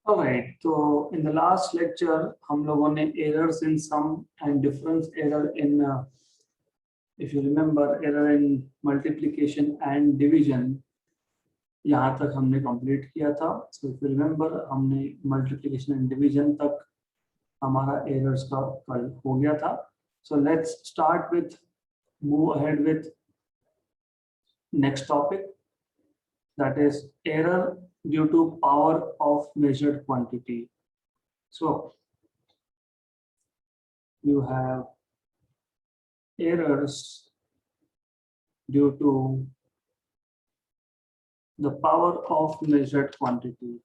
Alright, तो in the last lecture हम लोगों ने errors in sum and difference error in if you remember error in multiplication and division यहाँ तक हमने कंप्लीट किया था. So if you remember हमने multiplication and division तक हमारा errors का कल हो गया था. So let's start with move ahead with next topic, that is error due to power of measured quantity. So you have errors due to the power of measured quantity,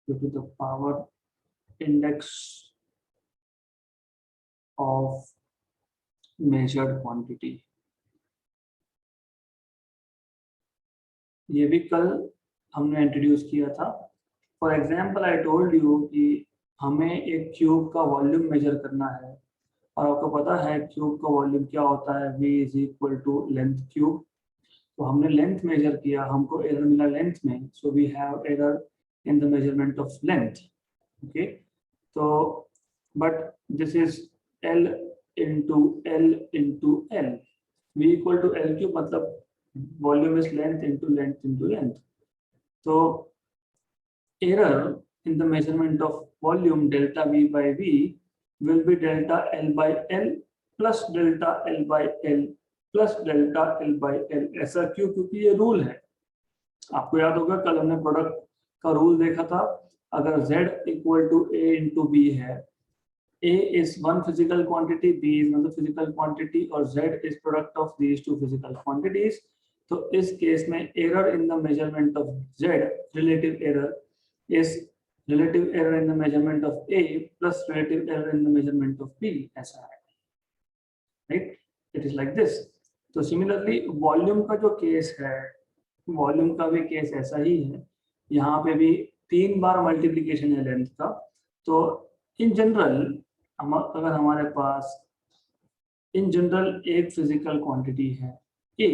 due to the power index of measured quantity. ये भी कल हमने introduce किया था. For example I told you कि हमें एक cube का वॉल्यूम मेजर करना है और आपको पता है क्यूब का वॉल्यूम क्या होता है, v is equal to length cube. तो हमने लेंथ मेजर किया, हमको एरर मिला लेंथ में, so we have error in the measurement of length. Okay, तो but this is l into l into l, v equal to l cube, मतलब volume is length into length into length. तो error in the measurement of volume delta v by v will be delta l by l plus delta l by l plus delta l by L. ऐसा क्यों? क्योंकि ये rule है. आपको याद होगा कल हमने प्रोडक्ट का रूल देखा था. अगर z equal to a into B है, a is one physical quantity, b is another physical quantity और z is product of these two physical quantities. तो इस केस में error in the measurement of z, relative error, is relative error in the measurement of a plus relative error in the measurement of b. ऐसा है, right? It is like this. तो similarly volume का जो case है, volume का भी case ऐसा ही है. यहाँ पे भी 3 बार मल्टीप्लीकेशन है लेंथ का. तो इन जनरल अगर हमारे पास इन जनरल एक फिजिकल क्वांटिटी है a,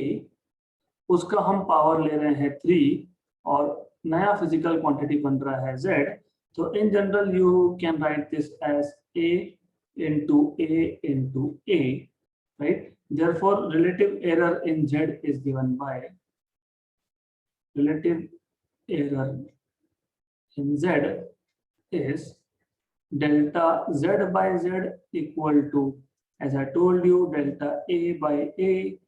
उसका हम पावर ले रहे हैं 3 और नया फिजिकल क्वांटिटी बन रहा है z. तो in general you can write this as a into a into a, right? Therefore relative error in z is given by relative error in z is delta z by z equal to, as I told you, delta a by a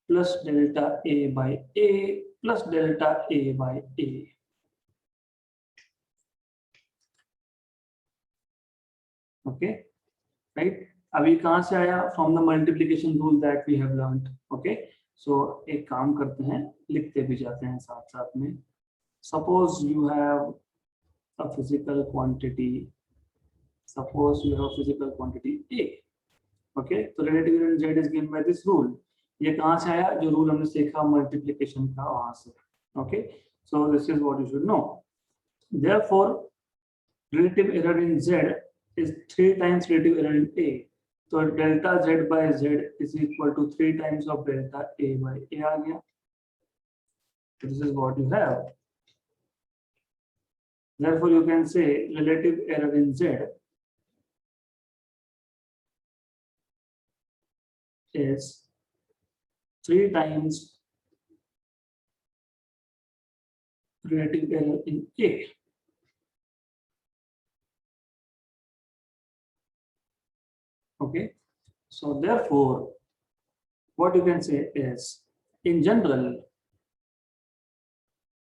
plus delta a by a plus delta a by a. Okay, right? अभी कहाँ से आया? From the multiplication rule that we have learned. Okay, so एक काम करते हैं, लिखते भी जाते हैं साथ साथ में. Suppose you have a physical quantity, suppose you have physical quantity a. Okay, तो relative error in z is given by this rule. ये कहाँ से आया? जो रूल हमने सीखा मल्टीप्लीकेशन का, वहां से. Okay, so this is what you should no. Therefore relative error in z is 3 times relative error in a. तो delta z by z is equal to 3 times of delta a by a आ गया. This is what you have. Therefore you can say relative error in z is 3 times relative error in a. Okay, so therefore what you can say is, in general,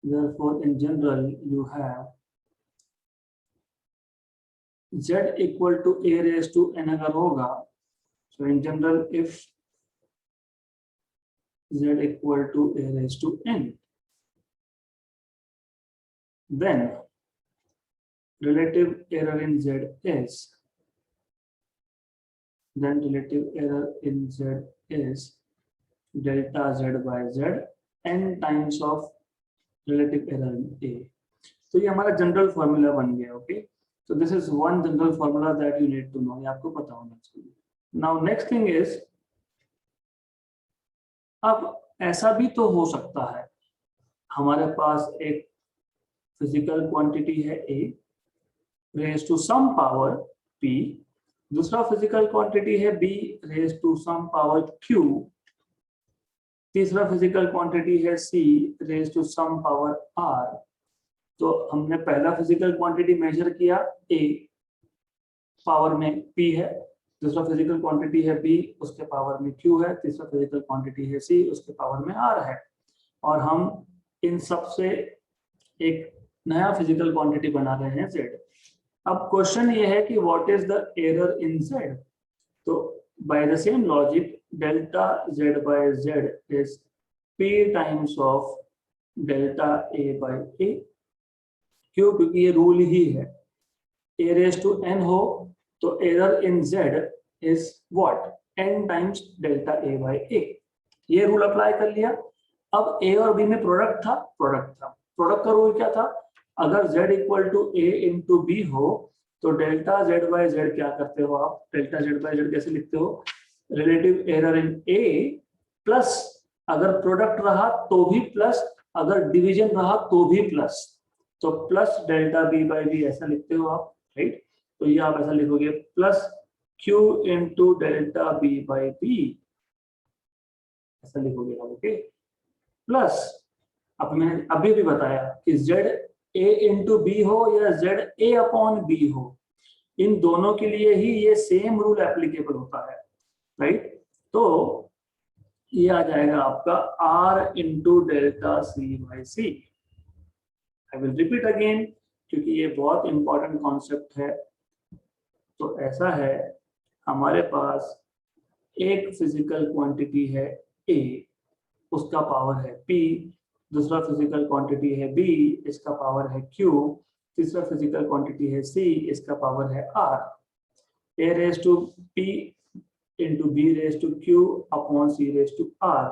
therefore in general you have z equal to a raised to n अगर होगा, so in general if z equal to a raised to n, then relative error in z is, then relative error in z is delta z by z n times of relative error in a. तो ये हमारा general formula बन गया. Okay, so this is one general formula that you need to know. ये आपको पता होना चाहिए. Now next thing is, अब ऐसा भी तो हो सकता है हमारे पास एक फिजिकल क्वांटिटी है A raise to some power P, दूसरा फिजिकल क्वांटिटी है B raise to some power Q, तीसरा फिजिकल क्वांटिटी है C raise to some power R। तो हमने पहला फिजिकल क्वांटिटी मेजर किया A, पावर में P है, दूसरा फिजिकल क्वांटिटी है B, उसके पावर में Q है, तीसरा फिजिकल क्वांटिटी है C, उसके पावर में R है। और हम इन सब से एक नया फिजिकल क्वांटिटी बना रहे हैं Z। अब क्वेश्चन ये है कि what is the error in Z। तो by the same logic delta Z by Z is P times of delta A by A। क्यों? क्योंकि ये रूल ही है, A रेज टू n हो तो error in Z is what, n times delta A by A। ये rule apply कर लिया। अब A और B में प्रोडक्ट था, प्रोडक्ट का रूल क्या था, अगर Z equal to A into B हो तो डेल्टा Z बाय Z क्या करते हो आप, डेल्टा Z बाय Z कैसे लिखते हो, relative error in A plus, अगर प्रोडक्ट रहा तो भी प्लस, अगर डिवीजन रहा तो भी प्लस, तो plus delta B by B ऐसा लिखते हो आप, राइट। तो ये आप ऐसा लिखोगे plus Q into delta B by B, ऐसा लिखोगे आप, ओके। प्लस अब मैंने अभी भी बताया कि Z A इंटू बी हो या Z A अपॉन बी हो, इन दोनों के लिए ही ये सेम रूल एप्लीकेबल होता है, राइट। तो ये आ जाएगा आपका R into delta C by C. I will repeat again क्योंकि ये बहुत इंपॉर्टेंट कॉन्सेप्ट है। तो ऐसा है, हमारे पास एक फिजिकल क्वांटिटी है A, उसका पावर है P, दूसरा फिजिकल क्वांटिटी है B, इसका पावर है Q, तीसरा फिजिकल क्वांटिटी है C, इसका पावर है R। A raise to P into B raise to Q upon C raise to R।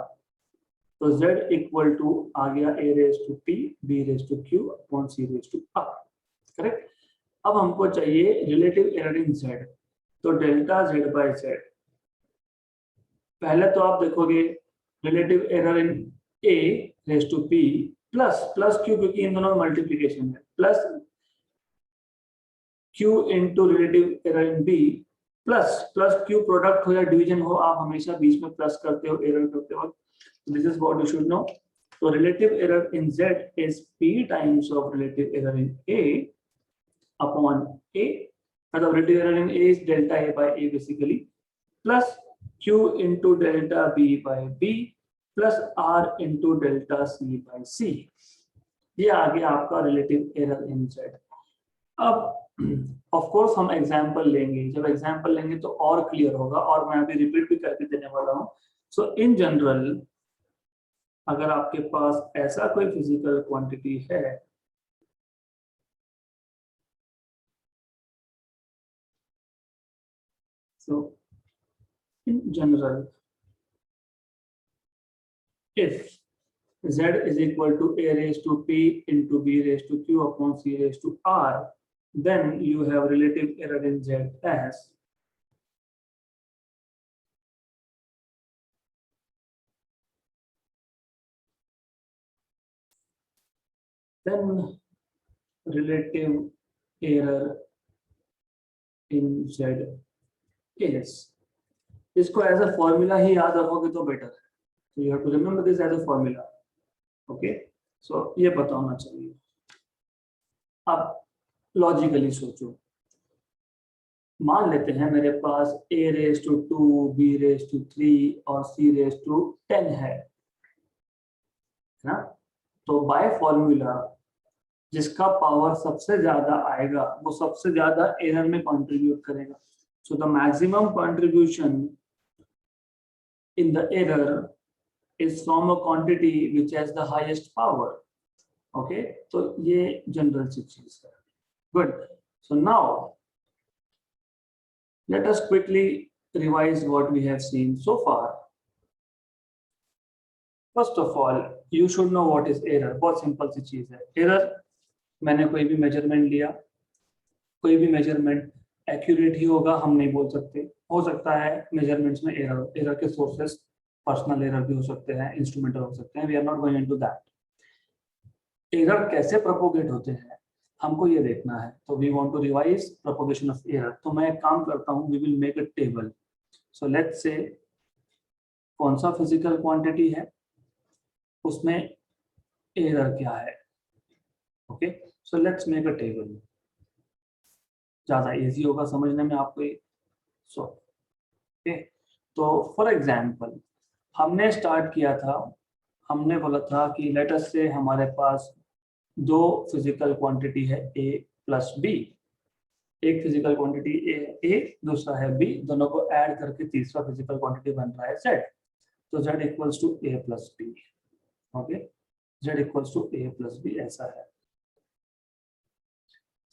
तो Z इक्वल टू आ गया A raise to P, B raise to Q upon C raise to R, correct. अब हमको चाहिए relative error in Z, तो delta Z by Z। पहले तो आप देखोगे relative error in A raise to P plus Q, क्योंकि इन दोनों में मल्टीप्लीकेशन है, plus Q into relative error in B plus Q product हो या डिवीजन हो, आप हमेशा बीच में प्लस करते हो एरर करते हो। This is what you should know. तो relative error in Z is P times of relative error in A upon A, मतलब relative error in A is delta A by A basically, plus Q into delta B by B plus R into delta C by C। ये आ गया आपका relative error in Z। अब of course हम example लेंगे, जब example लेंगे तो और क्लियर होगा, और मैं अभी रिपीट भी करके देने वाला हूँ। सो इन जनरल अगर आपके पास ऐसा कोई फिजिकल क्वांटिटी है, so in general if Z is equal to A raised to P into B raised to Q upon C raised to R, then you have relative error in Z as then relative error in Z is, इसको as a formula ही याद रखोगे तो better है। So you have to remember this as a formula. Okay, so ये पता होना चाहिए। अब लॉजिकली सोचो, मान लेते हैं मेरे पास A raise to 2, B raise to 3 और C रेज टू 10 है ना। तो बाय फॉर्मूला जिसका पावर सबसे ज्यादा आएगा वो सबसे ज्यादा एरर में कंट्रीब्यूट करेगा। So the maximum contribution in the error is from a quantity which has the highest power. Okay, so ये जनरल सी चीज है। Good. So now let us quickly revise what we have seen so far. First of all, you should know what is error. बहुत simple सी चीज है। Error, मैंने कोई भी measurement लिया, कोई भी मेजरमेंट एक्यूरेट ही होगा हम नहीं बोल सकते, हो सकता है मेजरमेंट्स में एरर के सोर्सेस पर्सनल एरर भी हो सकते हैं, इंस्ट्रूमेंटल हो सकते हैं, we are not going into that. Error कैसे प्रोपोगेट होते हैं हमको ये देखना है। तो we want to revise propagation of error. तो मैं एक काम करता हूँ, we will make a table. So let's say कौन सा फिजिकल क्वांटिटी है, उसमें एरर क्या है। Okay, so let's make a table, ज्यादा इजी होगा समझने में आपको ये। सो ओके, तो फॉर एग्जांपल हमने स्टार्ट किया था, हमने बोला था कि लेट अस से हमारे पास दो फिजिकल क्वांटिटी है ए प्लस बी। एक फिजिकल क्वांटिटी ए दूसरा है बी, दोनों को ऐड करके तीसरा फिजिकल क्वांटिटी बन रहा है जेड। तो Z equals to A plus B. Okay, Z equals to A plus B, ऐसा है।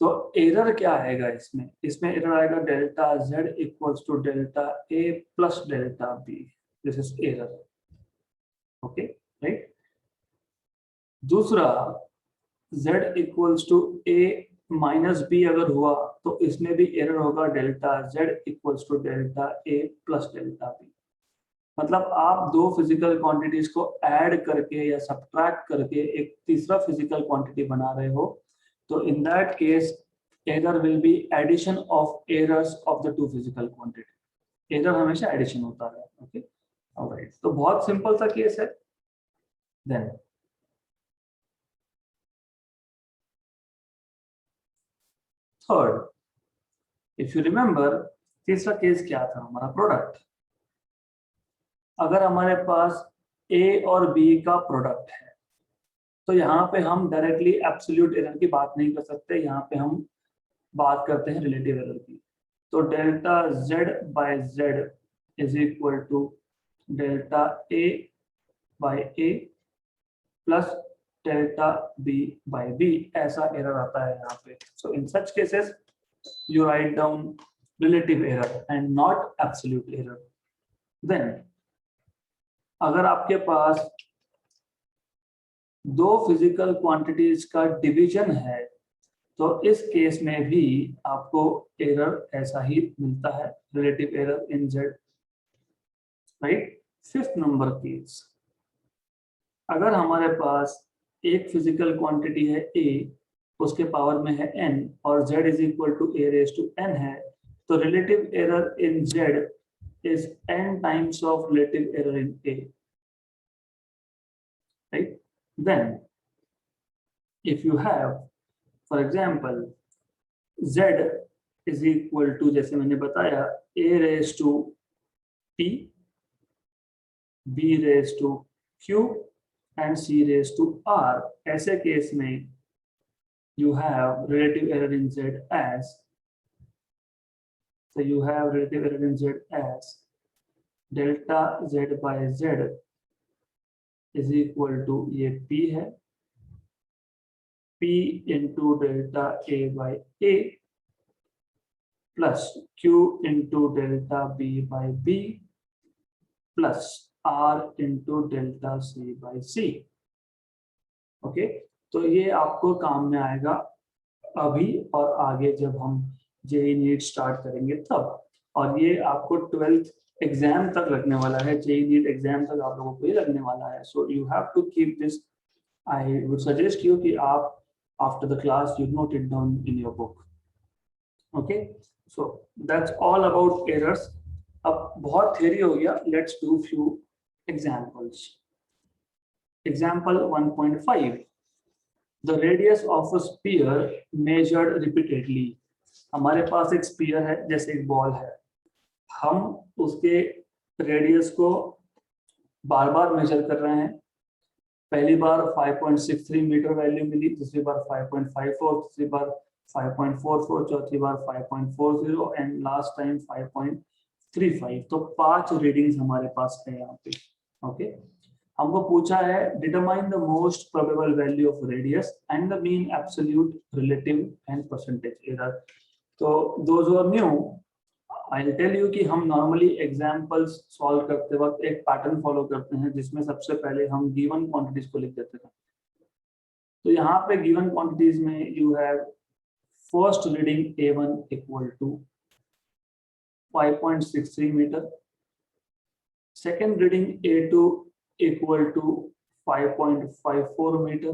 तो एरर क्या आएगा इसमें, इसमें एरर आएगा delta Z equals to delta A plus delta B. This is error. Okay, right. दूसरा z equals to A minus B अगर हुआ तो इसमें भी एरर होगा delta z equals to delta A plus delta B. मतलब आप दो फिजिकल क्वांटिटीज को ऐड करके या सब्ट्रैक्ट करके एक तीसरा फिजिकल क्वांटिटी बना रहे हो, तो in that case error will be addition of errors of the two physical quantity. Error हमेशा एडिशन होता है। ओके, ऑलराइट, तो बहुत सिंपल सा केस है। Then third, if you remember, तीसरा केस क्या था हमारा, प्रोडक्ट। अगर हमारे पास ए और बी का प्रोडक्ट है तो यहाँ पे हम डायरेक्टली एब्सोल्यूट एरर की बात नहीं कर सकते, यहाँ पे हम बात करते हैं रिलेटिव एरर की। तो delta Z by Z is equal to delta A by A plus delta B by B, ऐसा एरर आता है यहाँ पे। So in such cases you write down relative error and not absolute error. Then अगर आपके पास दो physical quantities का division है तो इस केस में भी आपको एरर ऐसा ही मिलता है, रिलेटिव एरर इन Z, right. Fifth number case, अगर हमारे पास एक फिजिकल क्वांटिटी है ए, उसके पावर में है n और z is equal to a raise to n है, तो relative error in z is n times of relative error in a, right? Then if you have, for example, z is equal to, जैसे मैंने बताया, a raised to p, b raised to q and c raised to r, ऐसे case में you have relative error in z as, so you have relative error in z as delta z by z is equal to, ये p है, p into delta a by a plus q into delta b by b plus r into delta c by c। Okay, तो ये आपको काम में आएगा अभी और आगे जब हम जेईई नीट स्टार्ट करेंगे तब, और ये आपको 12th एग्जाम तक लगने वाला है, जेईई नीट एग्जाम तक आप लोगों को ये लगने वाला है। So you have to keep this, I would suggest you कि आप after the class you note it down in your book. Okay, so that's all about errors. अब बहुत थ्योरी हो गया, let's do few examples. Example 1.5, the radius of a sphere measured repeatedly. हमारे पास एक sphere है, जैसे एक बॉल है, हम उसके रेडियस को बार बार मेजर कर रहे हैं। पहली बार 5.63 मीटर वैल्यू मिली, दूसरी बार 5.54, तीसरी बार 5.44, चौथी बार 5.40 एंड लास्ट टाइम 5.35। तो 5 रीडिंग्स हमारे पास है यहाँ पे। ओके, हमको पूछा है determine the most probable value of radius and the mean absolute relative and percentage error. तो those who are new, I will tell you कि हम नॉर्मली एग्जांपल्स सॉल्व करते वक्त एक पैटर्न फॉलो करते हैं, जिसमें सबसे पहले हम गिवन क्वांटिटीज को लिख देते हैं। तो यहाँ पे गिवन क्वांटिटीज में you have first reading A1 equal to 5.63 metre, second reading A2 equal to 5.54 meter,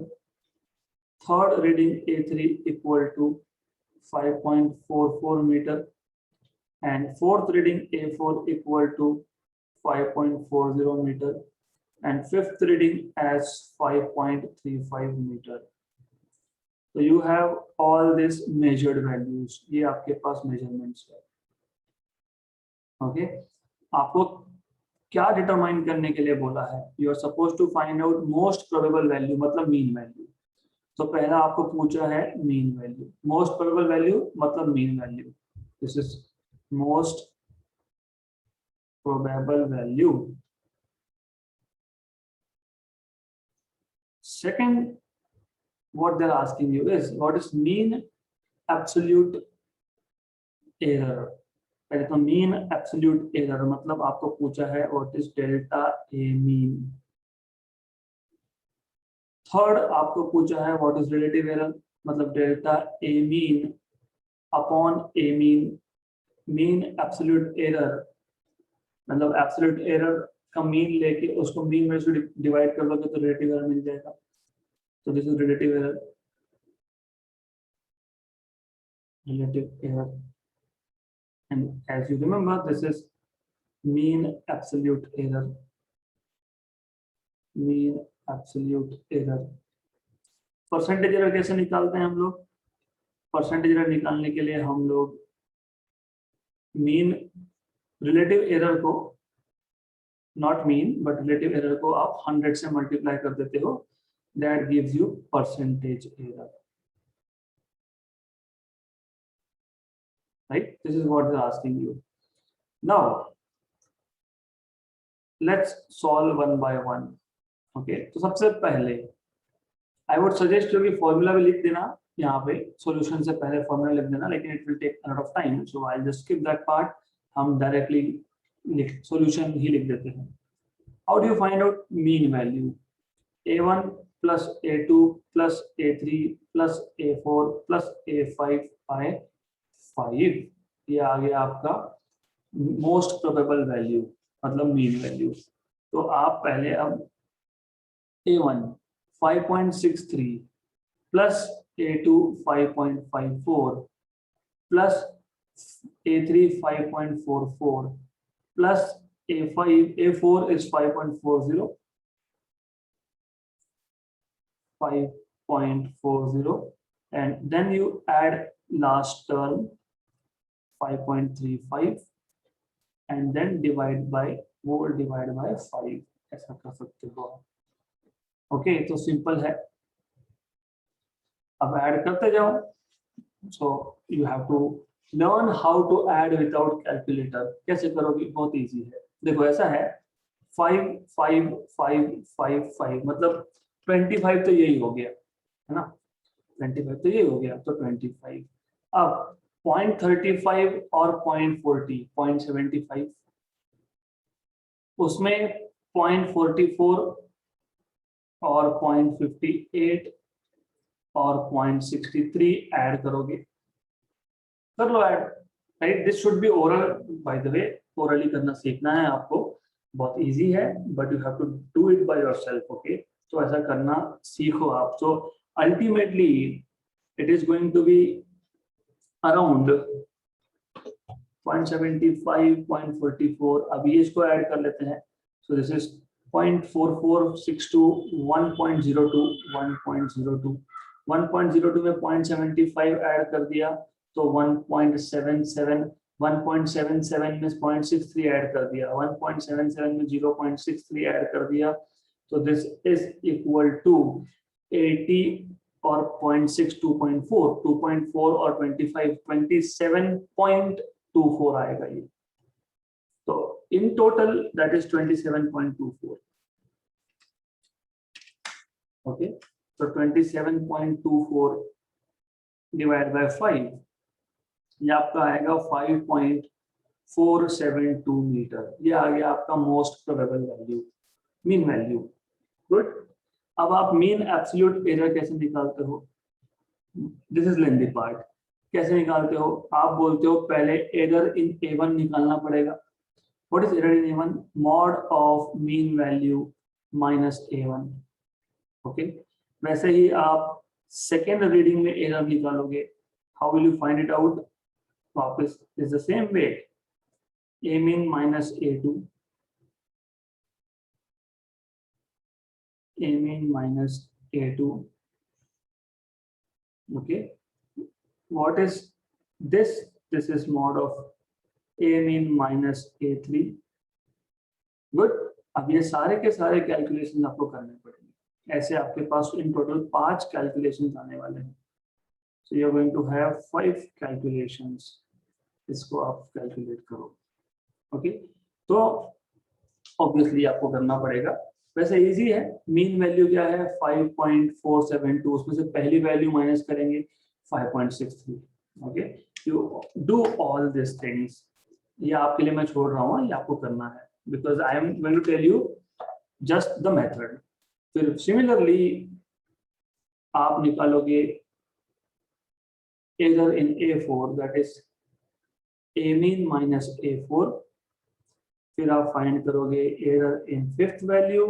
third reading A3 equal to 5.44 meter, and fourth reading A4 equal to 5.40 meter, and fifth reading as 5.35 meter. So you have all these measured values. ये आपके पास measurements है. Okay, आपको क्या determine करने के लिए बोला है? You are suppose to find out most probable value, मतलब मीन वैल्यू. तो पहला आपको पूछा है mean value. Most probable value मतलब mean value. This is most probable value. Second, what they're asking you is what is mean absolute error. पहले तो mean absolute error मतलब आपको पूछा है what is delta A mean. Third आपको पूछा है व्हाट इज रिलेटिव एरर, मतलब delta A mean upon A mean. Mean absolute error मतलब एब्सोल्यूट एरर का मीन लेके उसको मीन में से डिवाइड कर दोगे तो रिलेटिव एरर मिल जाएगा. तो this is relative error. Relative error. And as you remember, this is mean absolute error. Mean absolute error. Percentage error कैसे निकालते हैं हम लोग? परसेंटेज एरर निकालने के लिए हम लोग मीन रिलेटिव एरर को, not mean but relative error को आप 100 से मल्टीप्लाई कर देते हो. That gives you percentage error. Right? This is what they're asking you. Now, let's solve one by one. Okay? तो सबसे पहले I would suggest you कि formula भी लिख देना यहाँ पे, solution से पहले formula लिख देना, लेकिन it will take a lot of time, so I'll just skip that part. हम directly solution ही लिख देते हैं. How do you find out mean value? A1 plus A2 plus A3 plus A4 plus A5 by 5. ये आ गया आपका most probable value मतलब mean value. तो आप पहले अब A1 5.63 plus A2 5.54 plus A3 5.44 plus A4 is 5.40 and then you add last term 5.35 and then divide by 5. ऐसा कर सकते हो. ओके, तो सिंपल है. अब ऐड करते जाओ. So you have to learn how to add without calculator. कैसे करोगे? बहुत इजी है. देखो ऐसा है 5 5 5 5 5 मतलब 25 तो यही हो गया है ना. 25 तो यही हो गया, तो 25. अब 0.35 और 0.40 0.75 उसमें 0.44 और 0.58 और 0.63 ऐड करोगे. कर लो add. Right, this should be oral by the way. Orally करना सीखना है आपको. बहुत इजी है but you have to do it by yourself. Okay, तो ऐसा करना सीखो आप. तो ultimately it is going to be around 0.75 0.44. अभी इसको ऐड कर लेते हैं. सो दिस इज 0.4462 1.02 1.02 1.02 में 0.75 ऐड कर दिया तो 1.77 1.77 में 0.63 ऐड कर दिया. 1.77 में 0.63 ऐड कर दिया. तो दिस इज इक्वल टू 80 और 0.6 2.4 2.4 और 25 27.24 आएगा ये. तो in total that is 27.24. Okay, तो 27.24 डिवाइड बाय 5 ये आपका आएगा 5.472 मीटर. ये आ गया आपका most probable value, mean value. Good. अब आप मीन एब्सोल्यूट एरर कैसे निकालते हो? This is lengthy part. कैसे निकालते हो? आप बोलते हो पहले एरर इन A1 निकालना पड़ेगा. What is error in A1? Mod of mean value minus A1. Okay, वैसे ही आप सेकेंड रीडिंग में एरर निकालोगे, how will you find it out? वापस is the same way, a mean minus a2, a mean minus a2. Okay, what is this? This is mod of a mean minus a3. Good. अब ये सारे के सारे calculation आपको करने पड़ेंगे। ऐसे आपके पास इन टोटल 5 कैलकुलेशन आने वाले हैं। So you are going to have 5 calculations. इसको आप कैलकुलेट करो। ओके, तो ऑब्वियसली आपको करना पड़ेगा। वैसे इजी है। मीन वैल्यू क्या है? 5.472। उसमें से पहली वैल्यू माइनस करेंगे 5.63। Okay, you do all this things. ये आपके लिए मैं छोड़ रहा हूँ, ये आपको करना है, because I am going to tell you just the method. फिर similarly आप निकालोगे error in A4, that is A mean minus A4। फिर आप फाइंड करोगे error in 5th वैल्यू,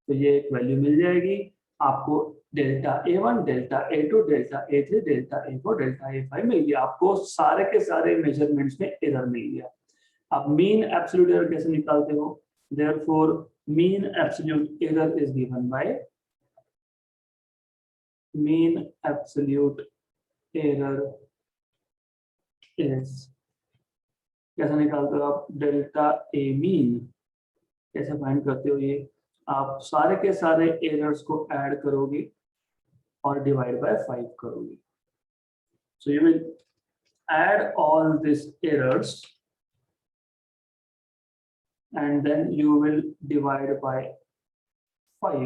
तो ये एक वैल्यू मिल जाएगी आपको। Delta A1, delta A2, delta A3, delta A4, delta A5 मिल गया। आपको सारे के सारे मेजरमेंट्स में एरर मिल गया। आप मीन एब्सोल्यूट एरर कैसे निकालते हो? Therefore mean absolute error is given by mean absolute error is, कैसे निकालते हो आप? डेल्टा A mean कैसे फाइंड करते हो? ये आप सारे के सारे एरर्स को ऐड करोगे और डिवाइड बाय 5 करोगे। So you will add all this errors and then you will divide by 5।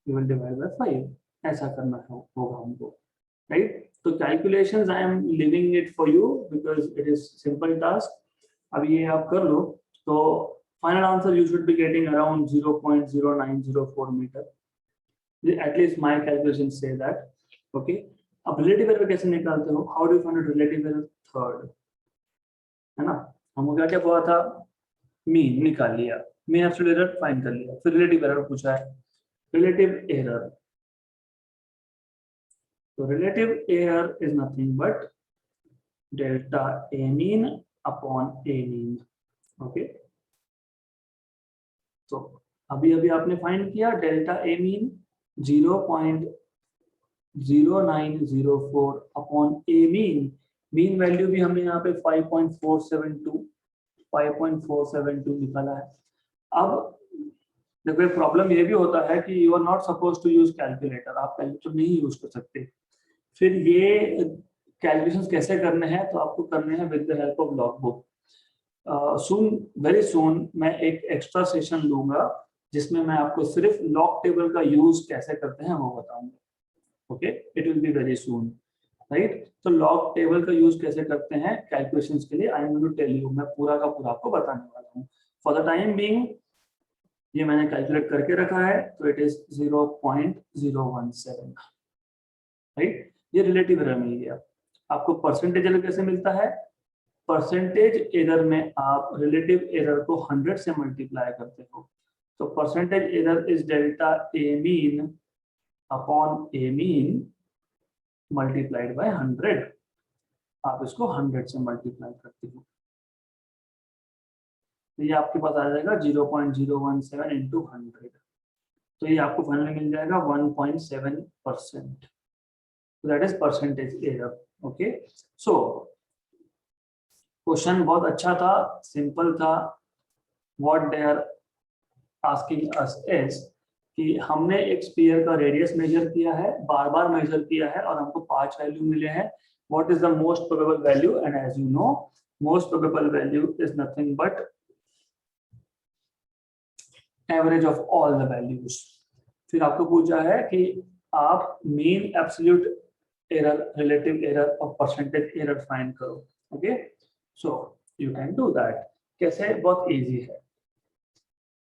You will divide by 5। ऐसा करना होगा हमको, राइट? तो calculations I am leaving it for you because it is simple task. अब ये आप कर लो तो final answer you should be getting around 0.0904 metre. At least my calculations say that। Okay, अब रिलेटिव एरर कैसे निकालते हो? How do you find relative error? Third, है ना? हमको क्या क्या हुआ था? मीन निकाल लिया, मीन एब्सोल्यूट एरर फाइंड कर लिया, फिर रिलेटिव एरर पूछा है। रिलेटिव एरर, तो relative error is nothing but delta A mean upon A mean. Okay, तो अभी अभी आपने फाइंड किया delta A mean 0.0904 upon A mean. Mean value भी हमने यहाँ पे 5.472 निकाला है। अब देखो एक प्रॉब्लम ये भी होता है कि you are not suppose to use calculator, आप कैलकुलेटर नहीं यूज कर सकते। फिर ये कैलकुलेशंस कैसे करने हैं? तो आपको करने हैं with the help of log book. Very soon मैं एक एक्स्ट्रा सेशन लूंगा जिसमें मैं आपको सिर्फ लॉग टेबल का यूज कैसे करते हैं वो बताऊंगा। Okay, it will be very soon, right? तो लॉग टेबल का यूज कैसे करते हैं कैलकुलेशंस के लिए, I am going to tell you. मैं पूरा का पूरा आपको बताने वाला हूँ। फॉर द टाइम बीइंग ये मैंने कैलकुलेट करके रखा है, तो इट इज 0.017, राइट? ये रिलेटिव एरर मिल गया। आपको परसेंटेज एरर कैसे मिलता है? परसेंटेज एरर में आप रिलेटिव एरर को 100 से मल्टीप्लाई करते हो, तो percentage error is delta A mean upon A mean multiplied by 100। आप इसको 100 से मल्टीप्लाई करते हो, तो ये आपके पास आ जाएगा 0.017 इंटू 100। तो ये आपको फाइनली मिल जाएगा 1.7%। That is percentage error. Okay, so question बहुत अच्छा था, सिंपल था। What they are asking us is कि हमने एक स्फीयर का रेडियस मेजर किया है, बार बार मेजर किया है और हमको 5 वैल्यू मिले हैं। What is the most probable value? And as you know most probable value is nothing but average of all the values. फिर आपको पूछा है कि आप mean absolute error, relative error और परसेंटेज एरर फाइंड करो। Okay, so you can do that. कैसे? बहुत इजी है।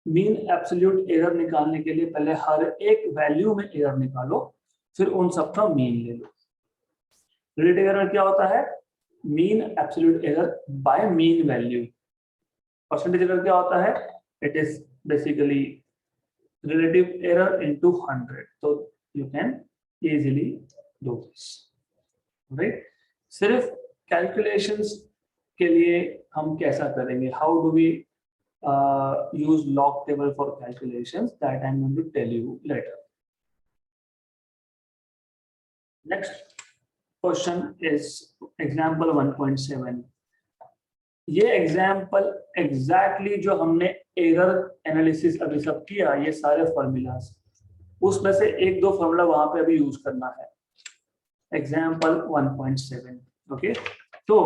मीन एब्सोल्यूट एरर निकालने के लिए पहले हर एक वैल्यू में एरर निकालो, फिर उन सबका मीन ले लो। रिलेटिव एरर क्या होता है? Mean absolute error bye mean value. Percentage error क्या होता है? It is basically relative error into 100. So you can easily do this, right? सिर्फ calculations के लिए हम कैसा करेंगे? How do we use log table for calculations? That I'm going to tell you later. Next question is example 1.7. ये example exactly जो हमने error analysis अभी सब किया, ये सारे फॉर्मूलाज, उसमें से एक दो फॉर्मूला वहां पे अभी यूज करना है। Example 1.7, okay. तो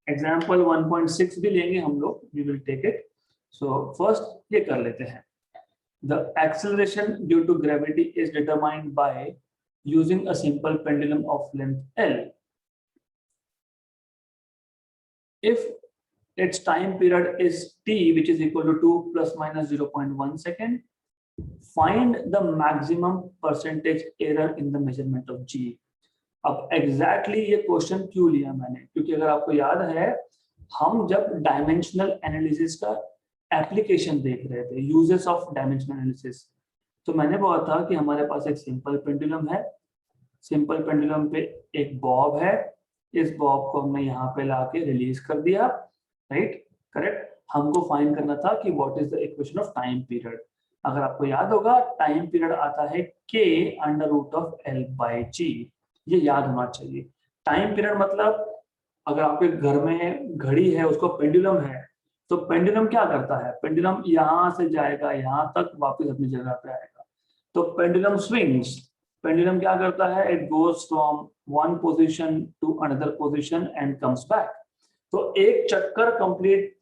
एग्जाम्पल 1.6 भी लेंगे हम लोग, we will take it. So first ये कर लेते हैं। The acceleration due to gravity is determined by using a simple pendulum of length L. If its time period is t, which is equal to 2 plus minus 0.1 second, find the maximum percentage error in the measurement of g. अब exactly ये question क्यों लिया मैंने? क्योंकि अगर आपको याद है, हम जब डायमेंशनल एनालिसिस का एप्लीकेशन देख रहे थे, यूजेस ऑफ डायमेंशनल एनालिसिस, तो मैंने बोला था कि हमारे पास एक सिंपल पेंडुलम है, सिंपल पेंडुलम पे एक बॉब है, इस बॉब को हमने यहाँ पे लाके रिलीज कर दिया, राइट? करेक्ट। हमको फाइंड करना था कि what is the equation of time period. अगर आपको याद होगा, टाइम पीरियड आता है k under root of L by G। ये याद होना चाहिए। टाइम पीरियड मतलब अगर आपके घर में घड़ी है, उसको पेंडुलम है, तो पेंडुलम क्या करता है? पेंडुलम यहाँ से जाएगा यहाँ तक, वापस अपनी जगह पे आएगा। तो पेंडुलम स्विंग्स, पेंडुलम क्या करता है? It goes from one position to another position and comes back. तो एक चक्कर कंप्लीट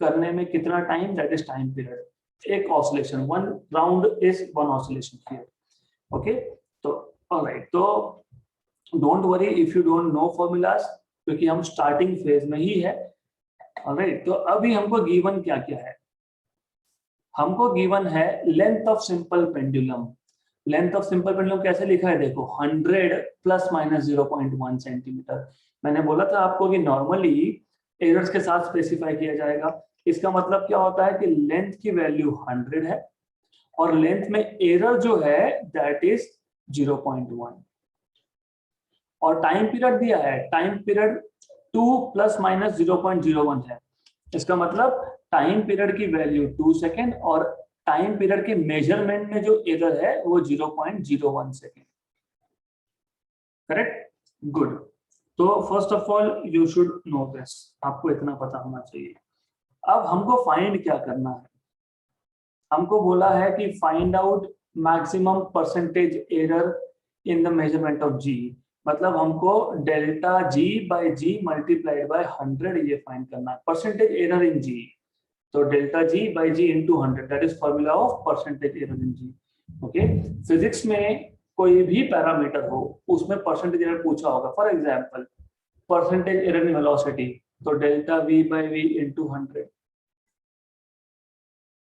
करने में कितना time? That is time period. एक oscillation, one round is one oscillation here, okay. तो ऑलराइट, तो don't worry if you don't know formulas, क्योंकि हम स्टार्टिंग फेज में ही है, ऑलराइट। तो अभी हमको गिवन क्या क्या है? हमको गिवन है length of simple pendulum. Length of simple pendulum कैसे लिखा है? देखो, 100 प्लस माइनस 0.1 सेंटीमीटर। मैंने बोला था आपको कि नॉर्मली एरर्स के साथ स्पेसिफाई किया जाएगा। इसका मतलब क्या होता है कि लेंथ की वैल्यू 100 है और लेंथ में एरर जो है दैट इज 0.1, और टाइम पीरियड दिया है, टाइम पीरियड 2 प्लस माइनस 0.01 है। इसका मतलब टाइम पीरियड की वैल्यू 2 सेकेंड और टाइम पीरियड के मेजरमेंट में जो एरर है वो 0.01 सेकेंड। Correct, good. तो first of all you should know this, आपको इतना पता होना चाहिए। अब हमको फाइंड क्या करना है? हमको बोला है कि find out maximum percentage error in the measurement of g. मतलब हमको delta g by g multiplied by 100 ये फाइंड करना है, परसेंटेज एरर इन जी। तो delta G by G into 100, that is formula of percentage error in G, okay. Physics में कोई भी parameter हो, उसमें परसेंटेज एरर पूछा होगा। For example percentage error in velocity, तो delta v by v into 100।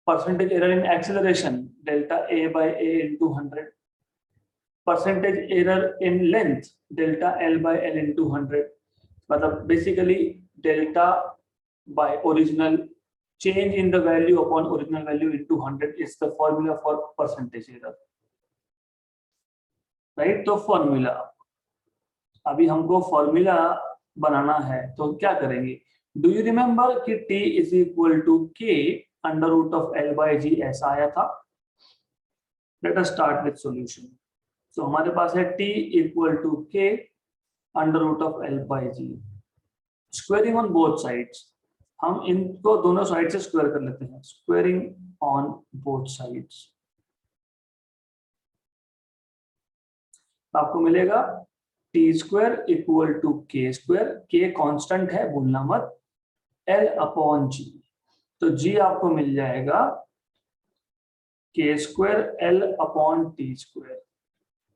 Percentage error in acceleration, delta a by a into 100। Percentage error in length, delta l by l into 100। मतलब basically delta by original, change in the value upon original value into 100 is the formula for percentage error, right? तो formula, अभी हमको formula बनाना है, तो क्या करेंगे? Do you remember कि t is equal to k under root of L by g ऐसा आया था? Let us start with solution. So हमारे पास है t equal to k under root of L by g, squaring on both sides. हम इनको दोनों side से स्क्वायर कर लेते हैं, स्क्वायरिंग ऑन बोथ साइड्स। आपको मिलेगा टी स्क्वायर इक्वल टू के स्क्वायर, के कांस्टेंट है भूलना मत, एल अपॉन जी। तो जी आपको मिल जाएगा के square l upon t square,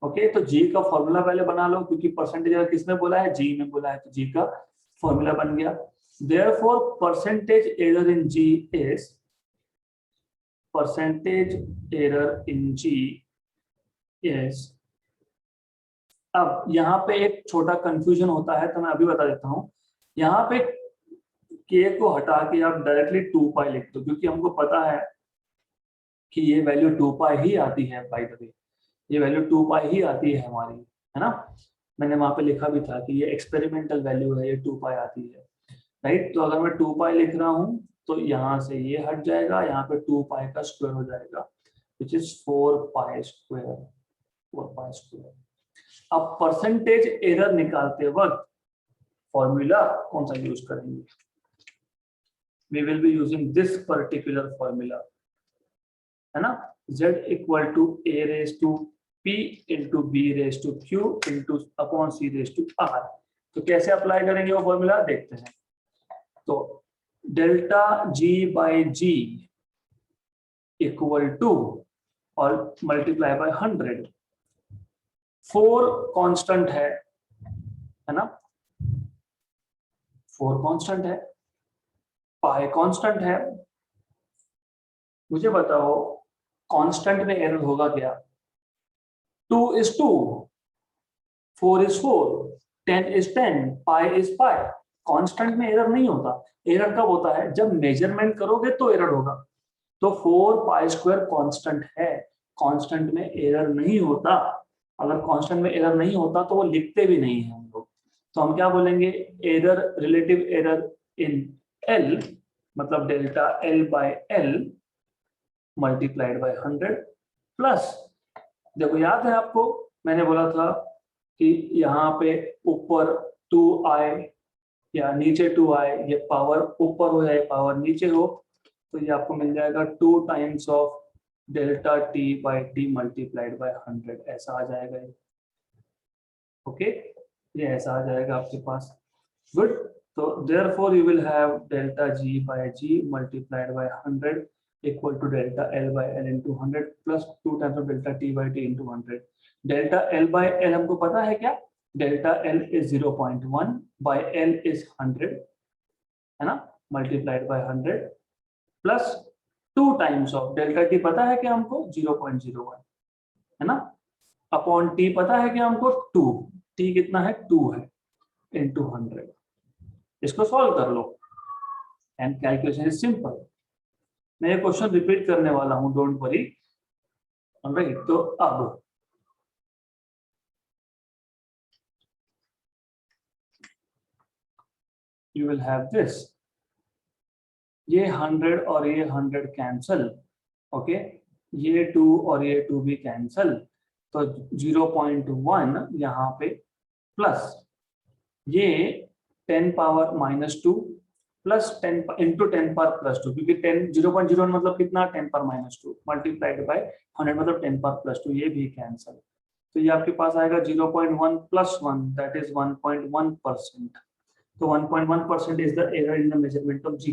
okay. तो जी का फॉर्मूला पहले बना लो, क्योंकि परसेंटेज किसने बोला है? जी में बोला है, तो जी का फॉर्मूला बन गया। Therefore, percentage error in G is अब यहाँ पे एक छोटा कंफ्यूजन होता है, तो मैं अभी बता देता हूँ। यहाँ पे k को हटा के आप डायरेक्टली 2 पाई लिख दो, क्योंकि हमको पता है कि ये वैल्यू 2 पाई ही आती है। बाय द वे ये वैल्यू 2 पाई ही आती है हमारी, है ना। मैंने वहां पे लिखा भी था कि ये एक्सपेरिमेंटल वैल्यू है, ये 2 पाई आती है, राइट। तो अगर मैं 2 पाई लिख रहा हूँ तो यहाँ से ये हट जाएगा, यहाँ पे 2 पाई का स्क्वायर हो जाएगा, which is 4 pi square, 4 pi square. अब परसेंटेज एरर निकालते वक्त फॉर्मूला कौन सा यूज करेंगे? we will be using this particular formula, है ना। z equal to a raise to p into b raise to q into upon c raise to r। तो कैसे अप्लाई करेंगे वो फॉर्मूला देखते हैं। तो delta g by g equal to और मल्टीप्लाई बाय 100। 4 कांस्टेंट है ना, 4 कांस्टेंट है, पाई कांस्टेंट है। मुझे बताओ कांस्टेंट में एरर होगा क्या? 2 is 2, 4 is 4, 10 is 10, pi is pi. Constant में एरर नहीं होता। एरर कब होता है? जब मेजरमेंट करोगे तो एरर होगा। तो 4 पाई स्क्वायर कांस्टेंट है, कांस्टेंट में एरर नहीं होता। अगर कांस्टेंट में एरर नहीं होता तो वो लिखते भी नहीं है हम लोग। तो हम क्या बोलेंगे? Error, relative error in l, मतलब delta l by l multiplied by 100 plus, देखो याद है आपको मैंने बोला था कि यहाँ पे ऊपर 2i या नीचे 2i, ये पावर ऊपर हो या पावर नीचे हो, तो ये आपको मिल जाएगा 2 times of delta T by T multiplied by 100, ऐसा आ जाएगा ये। ओके, ये ऐसा आ जाएगा आपके पास। गुड। तो therefore you will have delta g by g multiplied by 100 equal to delta L by L into 100 plus 2 times of delta T by T into 100। delta L by L हमको पता है क्या? delta L is 0.1 by L is 100, है ना, multiplied by 100 plus 2 times of delta T पता है क्या हमको? 0.01, है ना, अपॉन T पता है क्या हमको? 2, T कितना है? 2 है, into 100। इसको सॉल्व कर लो एंड कैलकुलेशन इज सिंपल। मैं ये क्वेश्चन रिपीट करने वाला हूं, डोंट वरी। ऑलराइट, तो अब यू विल हैव दिस, ये 100 और ये 100 कैंसल, ओके, ये 2 और ये 2 भी कैंसल, तो 0.1 यहाँ पे प्लस ये 10 पावर -2 प्लस 10 इंटू 10 पावर +2, क्योंकि 10 0.01 मतलब कितना? 10 पावर -2 मल्टीप्लाइड बाय 100 मतलब 10 पावर +2, ये भी कैंसल। तो ये आपके पास आएगा 0.1 + 1 दैट इज 1.1%। तो 1.1% is the error in the measurement of g.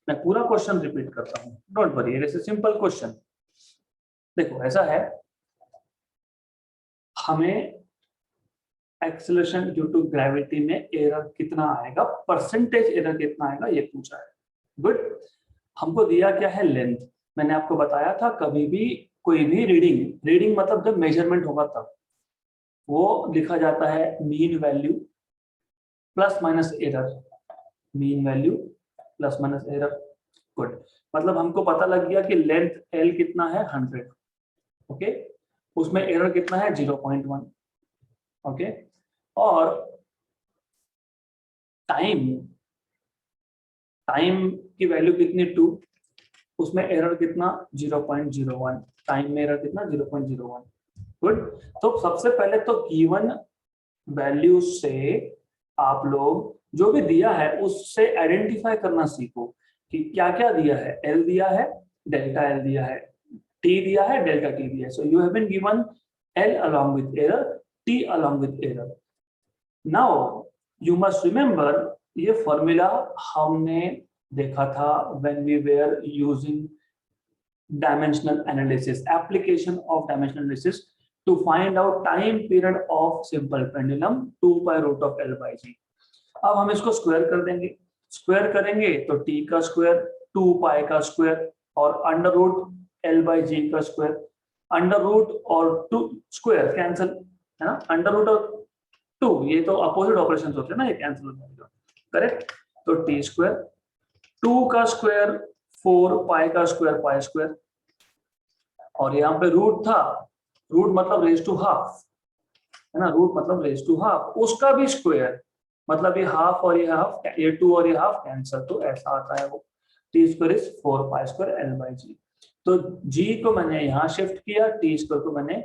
मैं पूरा क्वेश्चन रिपीट करता हूँ, don't worry, it is a simple question. देखो ऐसा है, हमें एक्सेलरेशन ड्यू टू ग्रेविटी में एरर कितना आएगा, परसेंटेज एरर कितना आएगा, ये पूछा है। गुड। हमको दिया क्या है? लेंथ। मैंने आपको बताया था कभी भी कोई भी रीडिंग मतलब जब मेजरमेंट होगा तब वो लिखा जाता है mean value plus minus error, mean value plus minus error. Good, मतलब हमको पता लग गया कि लेंथ एल कितना है? 100, ओके, उसमें एरर कितना है? 0.1, ओके, और टाइम की वैल्यू कितनी? 2, उसमें एरर कितना? 0.01, टाइम में एरर कितना? 0.01। गुड। तो सबसे पहले तो गिवन वैल्यू से आप लोग जो भी दिया है उससे आइडेंटिफाई करना सीखो कि क्या क्या दिया है। एल दिया है, डेल्टा एल दिया है, टी दिया है, डेल्टा टी दिया है। So you have been given L along with error, t along with error। now you must remember ये फॉर्मूला हमने देखा था when we were using dimensional analysis, application of dimensional analysis to find out time period of simple pendulum 2 by root of L by G। अब हम इसको square कर देंगे, square करेंगे तो t का स्क्वायर, 2 पाई का स्क्वायर और under root L by G का स्क्वायर, अंडर रूट और 2 स्क्वायर कैंसिल, है ना, अंडर रूट और 2 ये तो अपोजिट ऑपरेशंस होते हैं ना, ये कैंसिल हो जाएगा, करेक्ट। तो t स्क्वायर 2 का स्क्वायर 4, पाई का स्क्वायर पाई स्क्वायर, और यहाँ पे रूट था, रूट मतलब रेज टू हाफ है ना, रूट मतलब रेज टू हाफ, उसका भी स्क्वायर, मतलब ये हाफ और ये हाफ, ये 2 और ये हाफ कैंसिल, तो ऐसा आता है वो T square is 4 pi square L by G. तो जी को मैंने यहाँ शिफ्ट किया, टी स्क्वायर को मैंने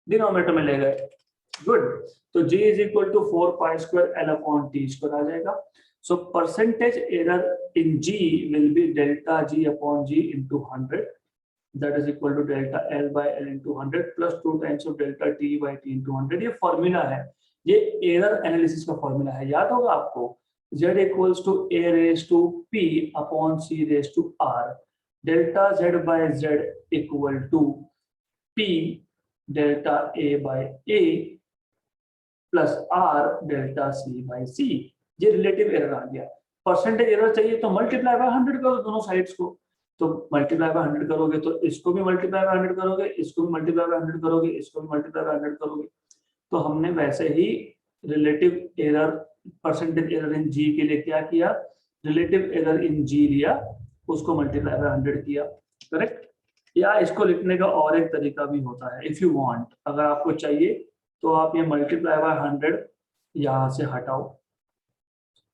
डिनोमिनेटर में ले गए। गुड, तो g is equal to 4 pi square l upon t square आ जाएगा। So percentage error in g will be delta g upon g into 100, that is equal to delta L by L into 100 plus 2 times of delta T by T into 100। ये formula है, ये error analysis का formula है, याद होगा आपको, Z equals to A raised to P upon C raised to R, delta Z by Z equal to P delta A by A plus R delta C by C। ये relative error आ गया। Percentage error चाहिए तो multiply by 100 करो दोनों sides को, तो multiply by 100 करोगे तो इसको भी मल्टीप्लाई बाय 100 करोगे, इसको भी मल्टीप्लाई बाय 100 करोगे, इसको भी मल्टीप्लाई बाय 100 करोगे। तो हमने वैसे ही relative error, percentage error in g के लिए क्या किया, रिलेटिव एरर इन जी लिया, उसको मल्टीप्लाई बाय 100 किया, करेक्ट। या इसको लिखने का और एक तरीका भी होता है, इफ यू वांट, अगर आपको चाहिए तो आप ये मल्टीप्लाई बाय 100 यहाँ से हटाओ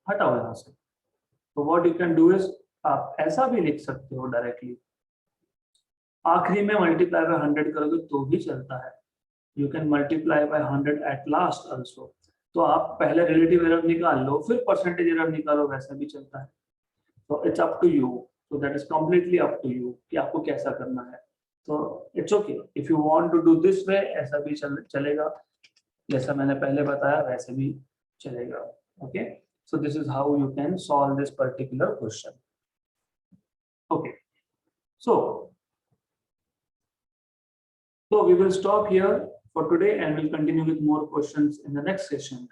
यहाँ से। तो what you can do is, आप ऐसा भी लिख सकते हो डायरेक्टली, आखिरी में मल्टीप्लाई बाय 100 करोगे तो भी चलता है, you can multiply by 100 at last also. तो आप पहले रिलेटिव एरर निकाल लो फिर परसेंटेज एरर निकालो, वैसा भी चलता है। तो it's up to you, so that is completely up to you कि आपको कैसा करना है। तो it's okay if you want to do this way, ऐसा भी चलेगा, जैसा मैंने पहले बताया वैसे भी चलेगा। Okay, so this is how you can solve this particular question। okay, so we will stop here for today and we'll continue with more questions in the next session।